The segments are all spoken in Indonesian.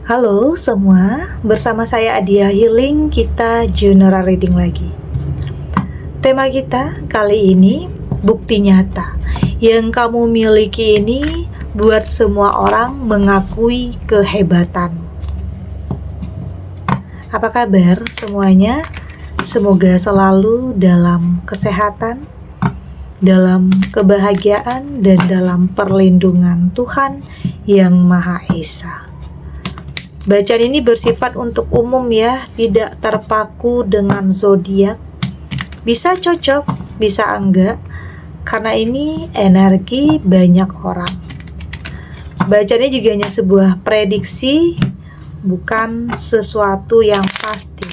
Halo semua, bersama saya Adia Healing, kita general reading lagi. Tema kita kali ini, bukti nyata yang kamu miliki ini buat semua orang mengakui kehebatan. Apa kabar semuanya? Semoga selalu dalam kesehatan, dalam kebahagiaan, dan dalam perlindungan Tuhan yang Maha Esa. Bacaan ini bersifat untuk umum ya, tidak terpaku dengan zodiak. Bisa cocok, bisa enggak, karena ini energi banyak orang. Bacaan ini juga hanya sebuah prediksi, bukan sesuatu yang pasti.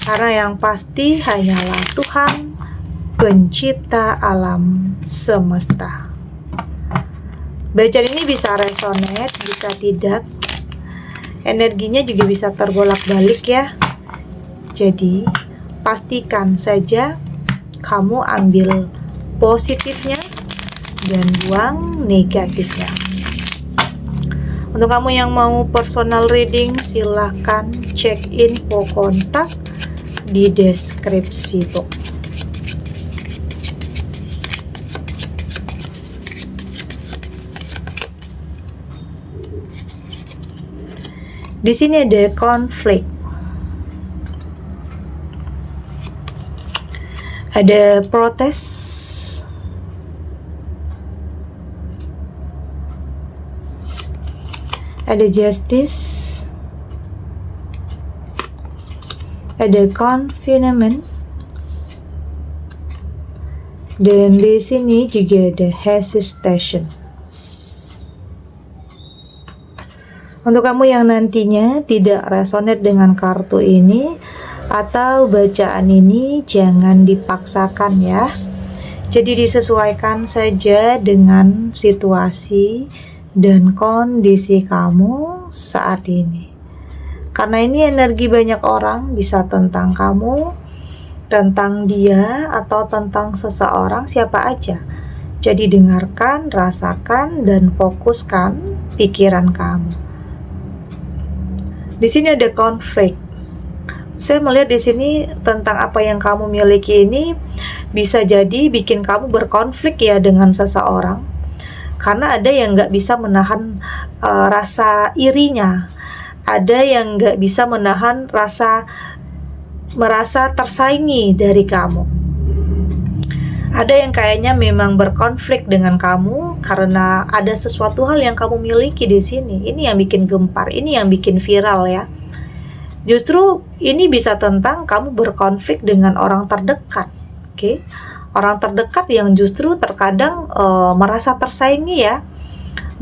Karena yang pasti hanyalah Tuhan, pencipta alam semesta. Bacaan ini bisa resonate, bisa tidak. Energinya juga bisa terbolak-balik ya. Jadi, pastikan saja kamu ambil positifnya dan buang negatifnya. Untuk kamu yang mau personal reading, silahkan cek info kontak di deskripsi box. Di sini ada konflik, ada protes, ada justice, ada confinement, dan di sini juga ada hesitation. Untuk kamu yang nantinya tidak resonate dengan kartu ini atau bacaan ini, jangan dipaksakan ya. Jadi disesuaikan saja dengan situasi dan kondisi kamu saat ini. Karena ini energi banyak orang, bisa tentang kamu, tentang dia, atau tentang seseorang, siapa aja. Jadi dengarkan, rasakan, dan fokuskan pikiran kamu. Di sini ada konflik. Saya melihat di sini tentang apa yang kamu miliki ini bisa jadi bikin kamu berkonflik ya dengan seseorang. Karena ada yang nggak bisa menahan rasa irinya. Ada yang nggak bisa menahan merasa tersaingi dari kamu. Ada yang kayaknya memang berkonflik dengan kamu karena ada sesuatu hal yang kamu miliki di sini. Ini yang bikin gempar, ini yang bikin viral ya. Justru ini bisa tentang kamu berkonflik dengan orang terdekat, oke? Orang terdekat yang justru terkadang merasa tersaingi ya,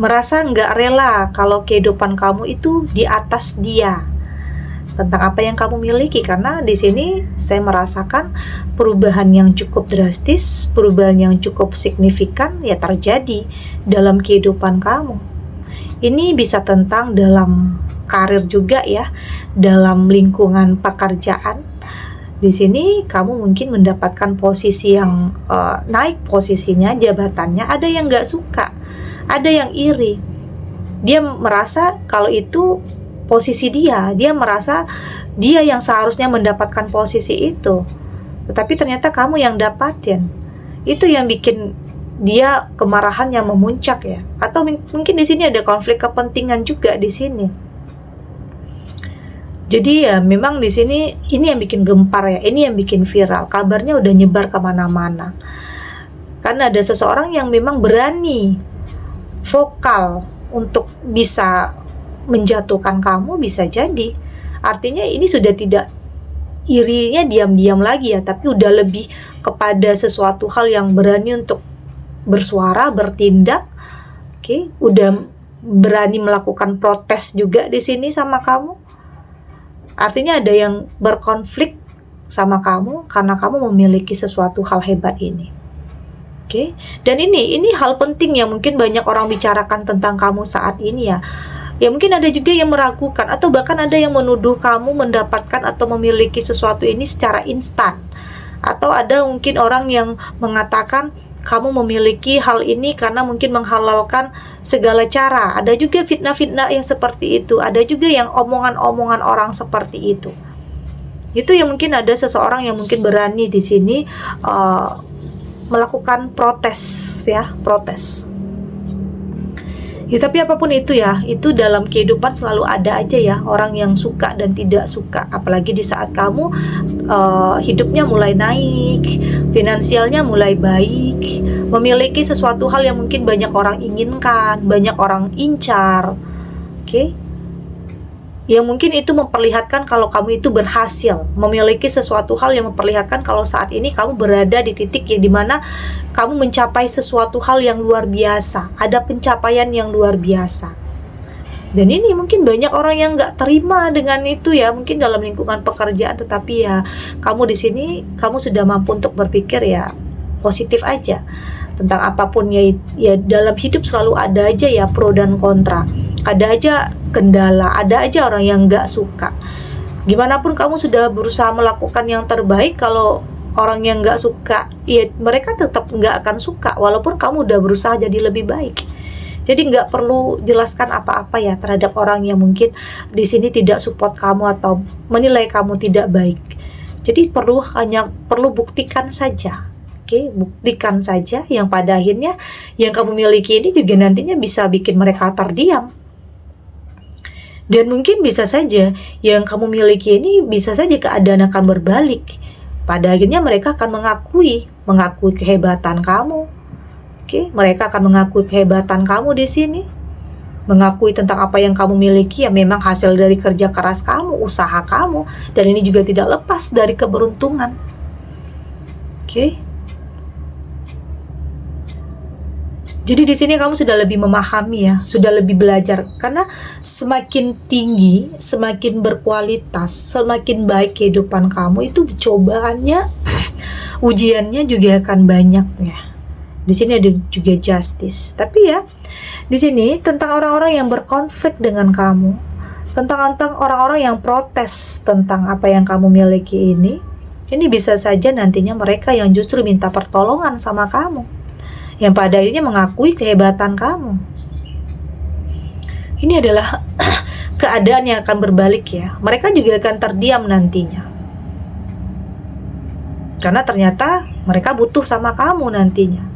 merasa nggak rela kalau kehidupan kamu itu di atas dia. Tentang apa yang kamu miliki, karena di sini saya merasakan perubahan yang cukup drastis, perubahan yang cukup signifikan ya terjadi dalam kehidupan kamu. Ini bisa tentang dalam karir juga ya, dalam lingkungan pekerjaan. Di sini kamu mungkin mendapatkan posisi yang naik posisinya, jabatannya. Ada yang nggak suka, ada yang iri. Dia merasa kalau itu posisi dia merasa dia yang seharusnya mendapatkan posisi itu, tetapi ternyata kamu yang dapatin. Itu yang bikin dia kemarahannya memuncak ya. Atau mungkin di sini ada konflik kepentingan juga di sini. Jadi ya memang di sini ini yang bikin gempar ya, ini yang bikin viral. Kabarnya udah nyebar kemana-mana. Karena ada seseorang yang memang berani vokal untuk bisa menjatuhkan kamu, bisa jadi. Artinya ini sudah tidak irinya diam-diam lagi ya, tapi udah lebih kepada sesuatu hal yang berani untuk bersuara, bertindak. Oke, udah berani melakukan protes juga di sini sama kamu. Artinya ada yang berkonflik sama kamu karena kamu memiliki sesuatu hal hebat ini. Oke. Dan ini hal penting yang mungkin banyak orang bicarakan tentang kamu saat ini ya. Ya mungkin ada juga yang meragukan atau bahkan ada yang menuduh kamu mendapatkan atau memiliki sesuatu ini secara instan. Atau ada mungkin orang yang mengatakan kamu memiliki hal ini karena mungkin menghalalkan segala cara. Ada juga fitnah-fitnah yang seperti itu. Ada juga yang omongan-omongan orang seperti itu. Itu yang mungkin ada seseorang yang mungkin berani di sini melakukan protes, ya, protes. Ya, tapi apapun itu ya, itu dalam kehidupan selalu ada aja ya orang yang suka dan tidak suka. Apalagi di saat kamu hidupnya mulai naik, finansialnya mulai baik, memiliki sesuatu hal yang mungkin banyak orang inginkan, banyak orang incar, oke? Yang mungkin itu memperlihatkan kalau kamu itu berhasil, memiliki sesuatu hal yang memperlihatkan kalau saat ini kamu berada di titik yang dimana kamu mencapai sesuatu hal yang luar biasa, ada pencapaian yang luar biasa. Dan ini mungkin banyak orang yang nggak terima dengan itu ya, mungkin dalam lingkungan pekerjaan, tetapi ya kamu di sini, kamu sudah mampu untuk berpikir ya positif aja tentang apapun ya, ya dalam hidup selalu ada aja ya pro dan kontra, ada aja kendala, ada aja orang yang nggak suka. Gimana pun kamu sudah berusaha melakukan yang terbaik, kalau orang yang nggak suka, ya mereka tetap nggak akan suka walaupun kamu udah berusaha jadi lebih baik. Jadi nggak perlu jelaskan apa-apa ya terhadap orang yang mungkin di sini tidak support kamu atau menilai kamu tidak baik. Jadi hanya perlu buktikan saja. Oke, buktikan saja yang pada akhirnya yang kamu miliki ini juga nantinya bisa bikin mereka terdiam. Dan mungkin bisa saja yang kamu miliki ini bisa saja keadaan akan berbalik. Pada akhirnya mereka akan mengakui kehebatan kamu. Oke, mereka akan mengakui kehebatan kamu di sini. Mengakui tentang apa yang kamu miliki, ya memang hasil dari kerja keras kamu, usaha kamu, dan ini juga tidak lepas dari keberuntungan. Oke. Jadi di sini kamu sudah lebih memahami ya, sudah lebih belajar, karena semakin tinggi, semakin berkualitas, semakin baik kehidupan kamu, itu cobaannya, ujiannya juga akan banyak ya. Di sini ada juga justice. Tapi ya, di sini tentang orang-orang yang berkonflik dengan kamu, tentang orang-orang yang protes tentang apa yang kamu miliki ini bisa saja nantinya mereka yang justru minta pertolongan sama kamu, yang pada akhirnya mengakui kehebatan kamu. Ini adalah keadaan yang akan berbalik ya. Mereka juga akan terdiam nantinya, karena ternyata mereka butuh sama kamu nantinya.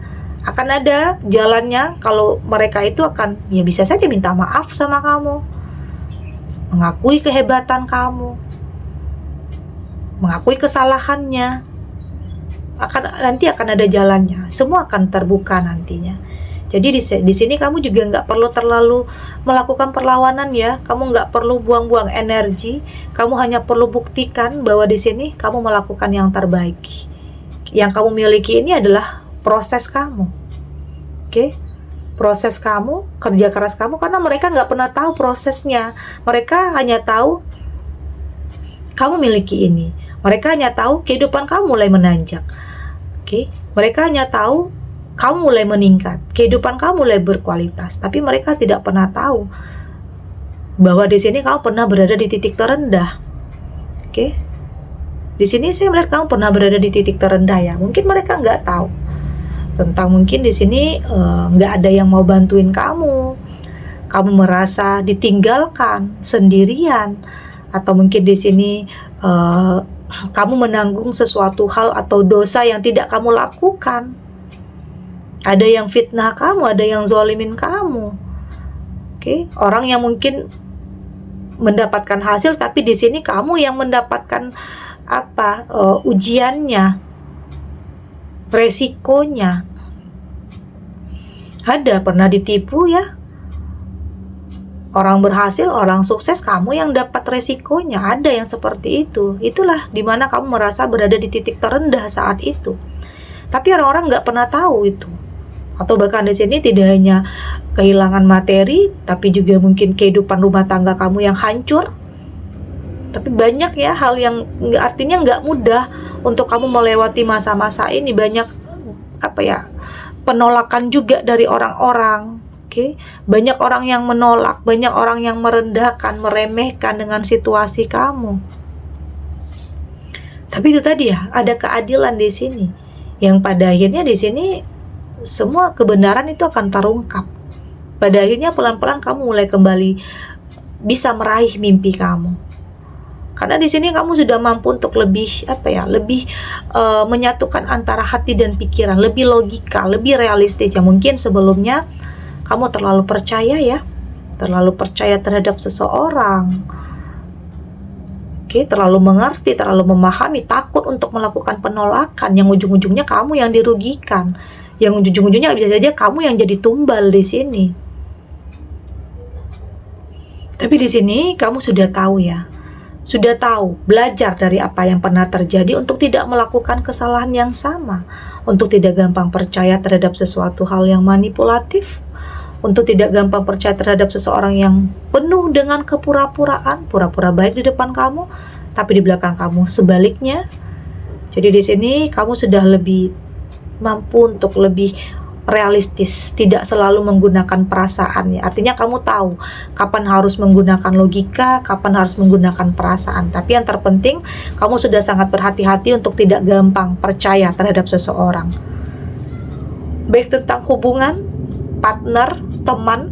Akan ada jalannya kalau mereka itu akan, ya bisa saja minta maaf sama kamu, mengakui kehebatan kamu, mengakui kesalahannya. Nanti akan ada jalannya, semua akan terbuka nantinya. Jadi di sini kamu juga nggak perlu terlalu melakukan perlawanan ya, kamu nggak perlu buang-buang energi, kamu hanya perlu buktikan bahwa di sini kamu melakukan yang terbaik. Yang kamu miliki ini adalah proses kamu, oke? Proses kamu, kerja keras kamu, karena mereka nggak pernah tahu prosesnya. Mereka hanya tahu kamu miliki ini. Mereka hanya tahu kehidupan kamu mulai menanjak. Oke, mereka hanya tahu kamu mulai meningkat, kehidupan kamu mulai berkualitas, tapi mereka tidak pernah tahu bahwa di sini kamu pernah berada di titik terendah. Oke, di sini saya melihat kamu pernah berada di titik terendah ya. Mungkin mereka nggak tahu tentang, mungkin di sini nggak ada yang mau bantuin kamu. Kamu merasa ditinggalkan, sendirian, atau mungkin di sini kamu menanggung sesuatu hal atau dosa yang tidak kamu lakukan. Ada yang fitnah kamu, ada yang zolimin kamu. Oke, orang yang mungkin mendapatkan hasil, tapi di sini kamu yang mendapatkan ujiannya, resikonya. Ada pernah ditipu ya. Orang berhasil, orang sukses, kamu yang dapat resikonya. Ada yang seperti itu. Itulah dimana kamu merasa berada di titik terendah saat itu. Tapi orang-orang nggak pernah tahu itu. Atau bahkan di sini tidak hanya kehilangan materi, tapi juga mungkin kehidupan rumah tangga kamu yang hancur. Tapi banyak ya hal yang artinya nggak mudah untuk kamu melewati masa-masa ini. Banyak penolakan juga dari orang-orang. Oke, banyak orang yang menolak, banyak orang yang merendahkan, meremehkan dengan situasi kamu. Tapi itu tadi ya, ada keadilan di sini, yang pada akhirnya di sini semua kebenaran itu akan terungkap. Pada akhirnya pelan-pelan kamu mulai kembali bisa meraih mimpi kamu. Karena di sini kamu sudah mampu untuk lebih menyatukan antara hati dan pikiran, lebih logika, lebih realistis. Ya mungkin sebelumnya kamu terlalu percaya terhadap seseorang. Terlalu mengerti, terlalu memahami, takut untuk melakukan penolakan, yang ujung-ujungnya kamu yang dirugikan, yang ujung-ujungnya bisa saja kamu yang jadi tumbal di sini. Tapi di sini kamu sudah tahu, belajar dari apa yang pernah terjadi untuk tidak melakukan kesalahan yang sama, untuk tidak gampang percaya terhadap sesuatu hal yang manipulatif, untuk tidak gampang percaya terhadap seseorang yang penuh dengan kepura-puraan, pura-pura baik di depan kamu, tapi di belakang kamu sebaliknya. Jadi di sini kamu sudah lebih mampu untuk lebih realistis, tidak selalu menggunakan perasaan ya. Artinya kamu tahu kapan harus menggunakan logika, kapan harus menggunakan perasaan. Tapi yang terpenting kamu sudah sangat berhati-hati untuk tidak gampang percaya terhadap seseorang. Baik tentang hubungan, partner, teman.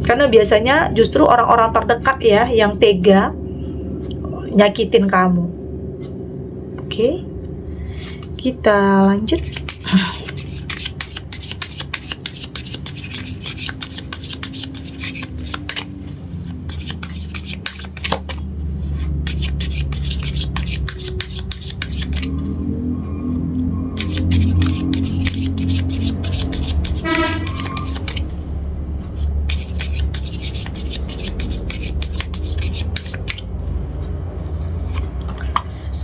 Karena biasanya justru orang-orang terdekat ya yang tega nyakitin kamu. Oke. Kita lanjut.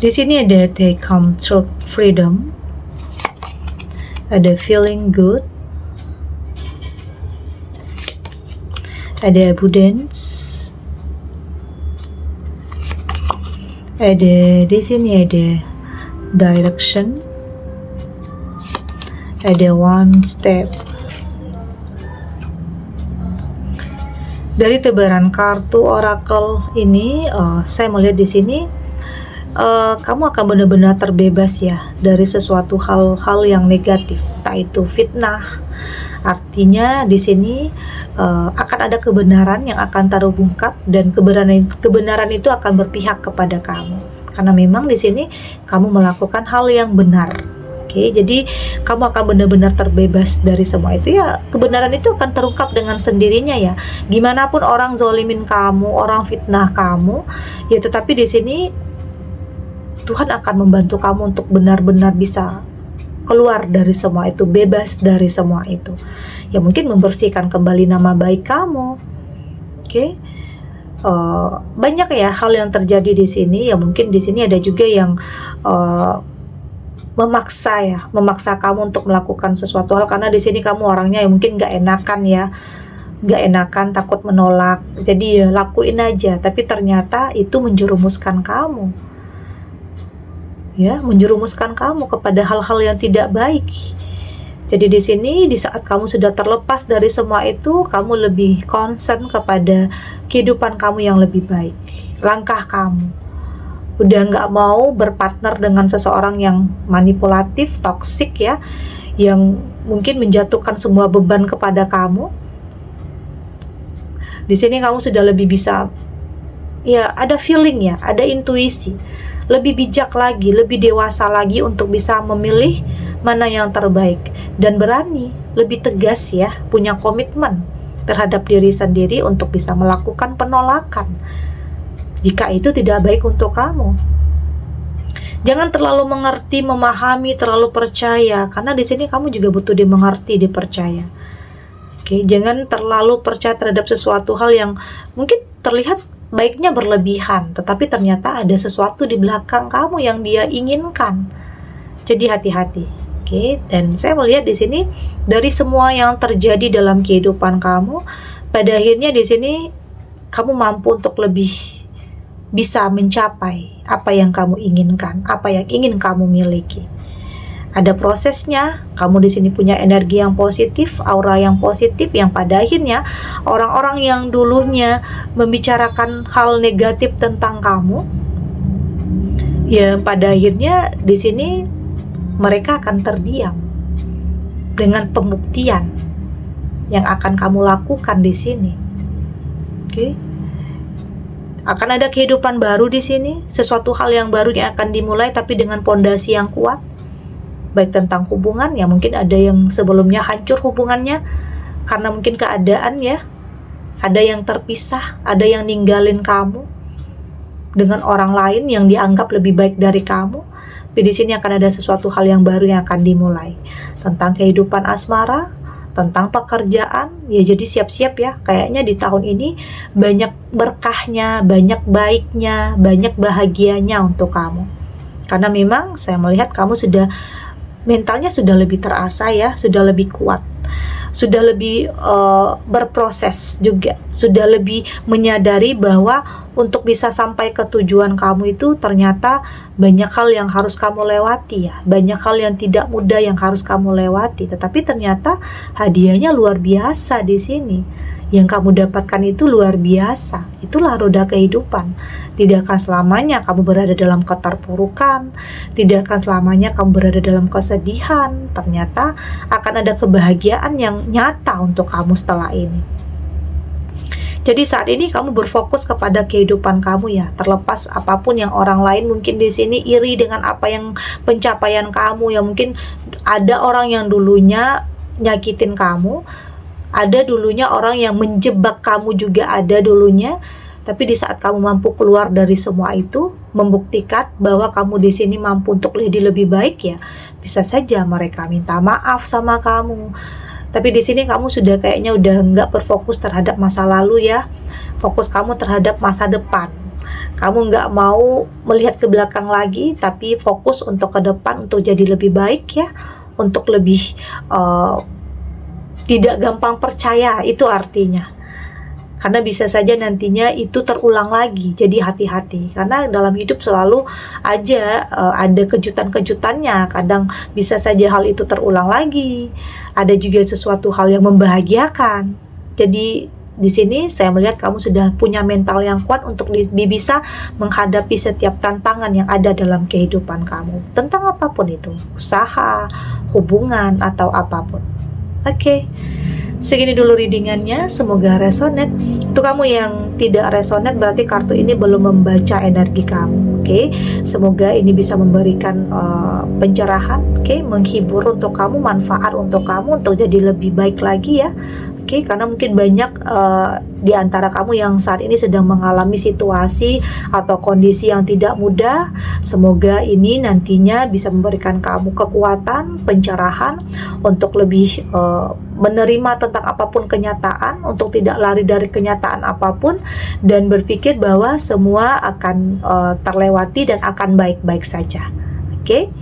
Di sini ada they come through freedom, ada feeling good, ada abundance, ada di sini ada direction, ada one step. Dari tebaran kartu oracle ini, saya melihat di sini kamu akan benar-benar terbebas ya dari sesuatu hal-hal yang negatif, entah itu fitnah. Artinya di sini akan ada kebenaran yang akan terungkap dan kebenaran itu akan berpihak kepada kamu. Karena memang di sini kamu melakukan hal yang benar. Jadi kamu akan benar-benar terbebas dari semua itu ya. Kebenaran itu akan terungkap dengan sendirinya ya. Gimana pun orang zolimin kamu, orang fitnah kamu, ya tetapi di sini Tuhan akan membantu kamu untuk benar-benar bisa keluar dari semua itu, bebas dari semua itu. Ya mungkin membersihkan kembali nama baik kamu. Banyak ya hal yang terjadi di sini. Ya mungkin di sini ada juga yang memaksa kamu untuk melakukan sesuatu hal, karena di sini kamu orangnya yang mungkin nggak enakan, takut menolak. Jadi ya lakuin aja. Tapi ternyata itu menjerumuskan kamu. Ya, menjerumuskan kamu kepada hal-hal yang tidak baik. Jadi di sini di saat kamu sudah terlepas dari semua itu, kamu lebih concern kepada kehidupan kamu yang lebih baik. Langkah kamu udah nggak mau berpartner dengan seseorang yang manipulatif, toksik ya, yang mungkin menjatuhkan semua beban kepada kamu. Di sini kamu sudah lebih bisa ya, ada feeling ya, ada intuisi. Lebih bijak lagi, lebih dewasa lagi untuk bisa memilih mana yang terbaik. Dan berani, lebih tegas ya, punya komitmen terhadap diri sendiri untuk bisa melakukan penolakan jika itu tidak baik untuk kamu. Jangan terlalu mengerti, memahami, terlalu percaya, karena di sini kamu juga butuh dimengerti, dipercaya. Jangan terlalu percaya terhadap sesuatu hal yang mungkin terlihat baiknya berlebihan, tetapi ternyata ada sesuatu di belakang kamu yang dia inginkan. Jadi hati-hati. Dan saya melihat di sini dari semua yang terjadi dalam kehidupan kamu, pada akhirnya di sini kamu mampu untuk lebih bisa mencapai apa yang kamu inginkan, apa yang ingin kamu miliki. Ada prosesnya. Kamu di sini punya energi yang positif, aura yang positif, yang pada akhirnya orang-orang yang dulunya membicarakan hal negatif tentang kamu, ya pada akhirnya di sini mereka akan terdiam. dengan pembuktian yang akan kamu lakukan di sini. Oke. Akan ada kehidupan baru di sini, sesuatu hal yang baru yang akan dimulai tapi dengan pondasi yang kuat. Baik tentang hubungan, ya mungkin ada yang sebelumnya hancur hubungannya karena mungkin keadaan ya. Ada yang terpisah, ada yang ninggalin kamu dengan orang lain yang dianggap lebih baik dari kamu. Tapi di sini akan ada sesuatu hal yang baru yang akan dimulai tentang kehidupan asmara, tentang pekerjaan. Ya jadi siap-siap ya, kayaknya di tahun ini banyak berkahnya, banyak baiknya, banyak bahagianya untuk kamu. Karena memang saya melihat kamu sudah mentalnya sudah lebih terasa ya, sudah lebih kuat, sudah lebih berproses juga, sudah lebih menyadari bahwa untuk bisa sampai ke tujuan kamu itu ternyata banyak hal yang harus kamu lewati ya, banyak hal yang tidak mudah yang harus kamu lewati, tetapi ternyata hadiahnya luar biasa di sini. Yang kamu dapatkan itu luar biasa. Itulah roda kehidupan. Tidak akan selamanya kamu berada dalam keterpurukan, tidak akan selamanya kamu berada dalam kesedihan. Ternyata akan ada kebahagiaan yang nyata untuk kamu setelah ini. Jadi saat ini kamu berfokus kepada kehidupan kamu ya, terlepas apapun yang orang lain mungkin di sini iri dengan apa yang pencapaian kamu. Ya mungkin ada orang yang dulunya nyakitin kamu, ada dulunya orang yang menjebak kamu juga ada dulunya, tapi di saat kamu mampu keluar dari semua itu, membuktikan bahwa kamu di sini mampu untuk jadi lebih baik ya, bisa saja mereka minta maaf sama kamu. Tapi di sini kamu sudah kayaknya udah nggak berfokus terhadap masa lalu ya, fokus kamu terhadap masa depan. Kamu nggak mau melihat ke belakang lagi, tapi fokus untuk ke depan untuk jadi lebih baik ya, untuk lebih tidak gampang percaya, itu artinya. Karena bisa saja nantinya itu terulang lagi, jadi hati-hati. Karena dalam hidup selalu aja ada kejutan-kejutannya. Kadang bisa saja hal itu terulang lagi. Ada juga sesuatu hal yang membahagiakan. Jadi di sini saya melihat kamu sudah punya mental yang kuat untuk bisa menghadapi setiap tantangan yang ada dalam kehidupan kamu. Tentang apapun itu, usaha, hubungan, atau apapun. Oke, segini dulu readingannya, semoga resonate. Untuk kamu yang tidak resonate berarti kartu ini belum membaca energi kamu. Oke, semoga ini bisa memberikan pencerahan, oke, menghibur untuk kamu, manfaat untuk kamu untuk jadi lebih baik lagi ya. Oke, karena mungkin banyak di antara kamu yang saat ini sedang mengalami situasi atau kondisi yang tidak mudah. Semoga ini nantinya bisa memberikan kamu kekuatan, pencerahan untuk lebih menerima tentang apapun kenyataan, untuk tidak lari dari kenyataan apapun, dan berpikir bahwa semua akan terlewati dan akan baik-baik saja. Oke?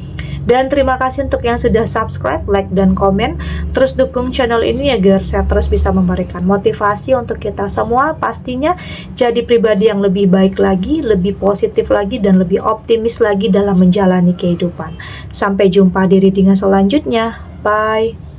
Dan terima kasih untuk yang sudah subscribe, like, dan komen. Terus dukung channel ini agar saya terus bisa memberikan motivasi untuk kita semua. Pastinya jadi pribadi yang lebih baik lagi, lebih positif lagi, dan lebih optimis lagi dalam menjalani kehidupan. Sampai jumpa di readingan selanjutnya. Bye.